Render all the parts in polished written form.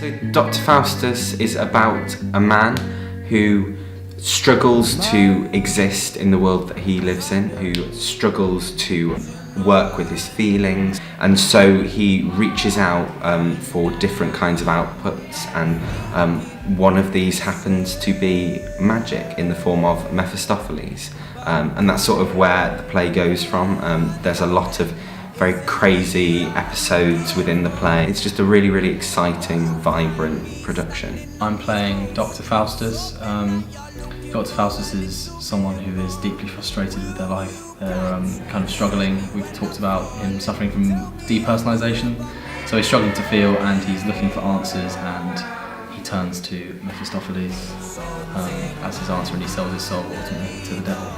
So Dr. Faustus is about a man who struggles to exist in the world that he lives in, who struggles to work with his feelings, and so he reaches out for different kinds of outputs, and one of these happens to be magic in the form of Mephistopheles, and that's sort of where the play goes from. There's a lot of very crazy episodes within the play. It's just a really, really exciting, vibrant production. I'm playing Dr. Faustus. Dr. Faustus is someone who is deeply frustrated with their life. They're kind of struggling. We've talked about him suffering from depersonalization. So he's struggling to feel and he's looking for answers, and he turns to Mephistopheles as his answer, and he sells his soul ultimately to the devil.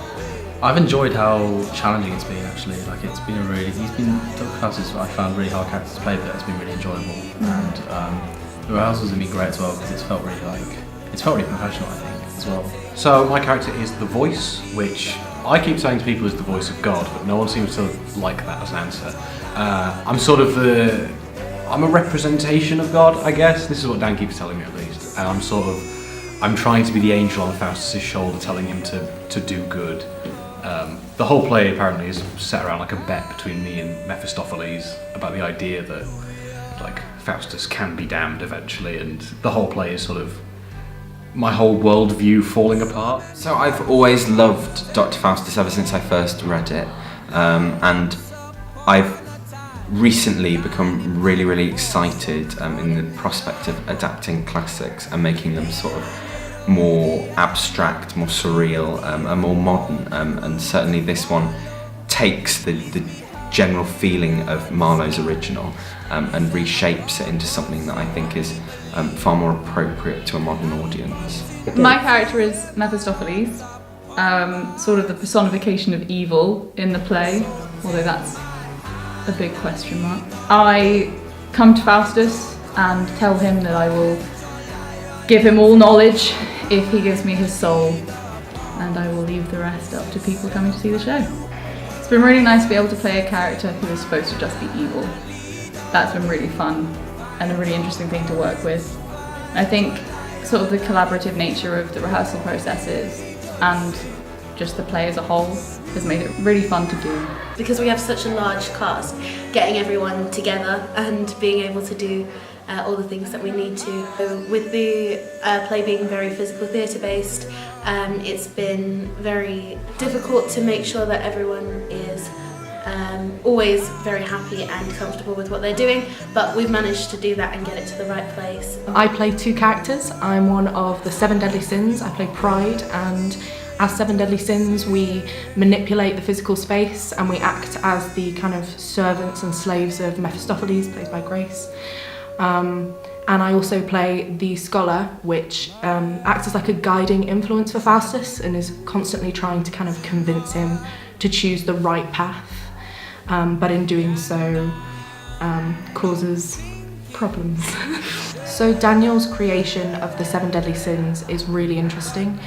I've enjoyed how challenging it's been actually. Like Dr. Faustus I found really hard character to play, but it's been really enjoyable. And the rehearsals have been great as well because it's felt really professional, I think, as well. So my character is the voice, which I keep saying to people is the voice of God, but no one seems to like that as an answer. I'm a representation of God, I guess. This is what Dan keeps telling me at least. And I'm trying to be the angel on Faustus's shoulder telling him to do good. The whole play apparently is set around like a bet between me and Mephistopheles about the idea that like Faustus can be damned eventually, and the whole play is sort of my whole worldview falling apart. So I've always loved Dr. Faustus ever since I first read it, and I've recently become really, really excited in the prospect of adapting classics and making them sort of more abstract, more surreal, and more modern, and certainly this one takes the general feeling of Marlowe's original and reshapes it into something that I think is far more appropriate to a modern audience. My character is Mephistopheles, sort of the personification of evil in the play, although that's a big question mark. I come to Faustus and tell him that I will give him all knowledge if he gives me his soul, and I will leave the rest up to people coming to see the show. It's been really nice to be able to play a character who is supposed to just be evil. That's been really fun and a really interesting thing to work with. I think sort of the collaborative nature of the rehearsal processes and just the play as a whole has made it really fun to do. Because we have such a large cast, getting everyone together and being able to do all the things that we need to. So with the play being very physical theatre based, it's been very difficult to make sure that everyone is always very happy and comfortable with what they're doing, but we've managed to do that and get it to the right place. I play two characters. I'm one of the 7 deadly sins. I play Pride, and as 7 deadly sins we manipulate the physical space and we act as the kind of servants and slaves of Mephistopheles, played by Grace. And I also play the scholar, which acts as like a guiding influence for Faustus and is constantly trying to kind of convince him to choose the right path, but in doing so causes problems. So Daniel's creation of the 7 deadly sins is really interesting.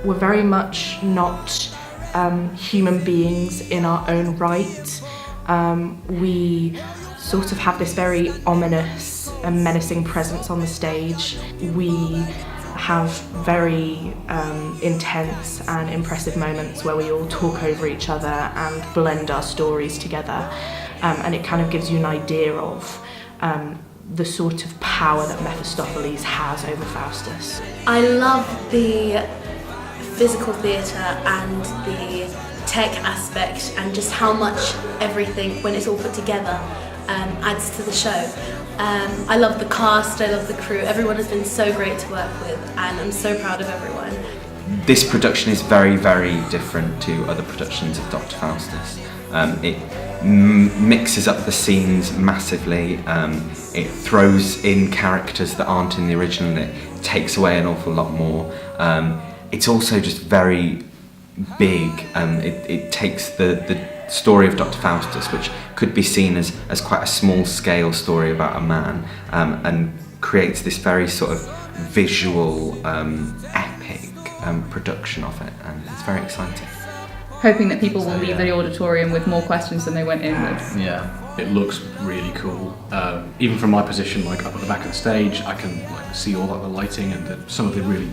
We're very much not human beings in our own right. We sort of have this very ominous and menacing presence on the stage. We have very intense and impressive moments where we all talk over each other and blend our stories together, and it kind of gives you an idea of the sort of power that Mephistopheles has over Faustus. I love the physical theatre and the tech aspect and just how much everything, when it's all put together, adds to the show. I love the cast, I love the crew, everyone has been so great to work with and I'm so proud of everyone. This production is very, very different to other productions of Dr. Faustus. It mixes up the scenes massively, it throws in characters that aren't in the original, it takes away an awful lot more. It's also just very big. It takes the story of Dr. Faustus, which could be seen as quite a small scale story about a man, and creates this very sort of visual, epic production of it, and it's very exciting. hoping that people will So, leave yeah. the auditorium with more questions than they went in with. Yeah. It looks really cool. Even from my position, like up at the back of the stage, I can like see all like the lighting and some of the really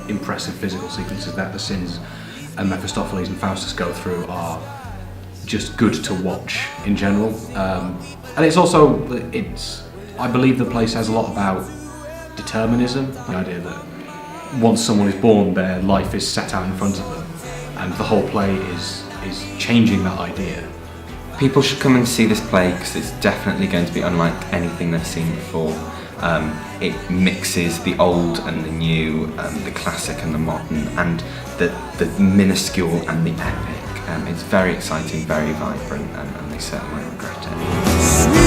impressive physical sequences that the Sins and Mephistopheles and Faustus go through are just good to watch in general. And it's also, I believe the place has a lot about determinism, the idea that once someone is born, their life is set out in front of them, and the whole play is changing that idea. People should come and see this play because it's definitely going to be unlike anything they've seen before. It mixes the old and the new, the classic and the modern, and the minuscule and the epic. It's very exciting, very vibrant, and they certainly won't regret it.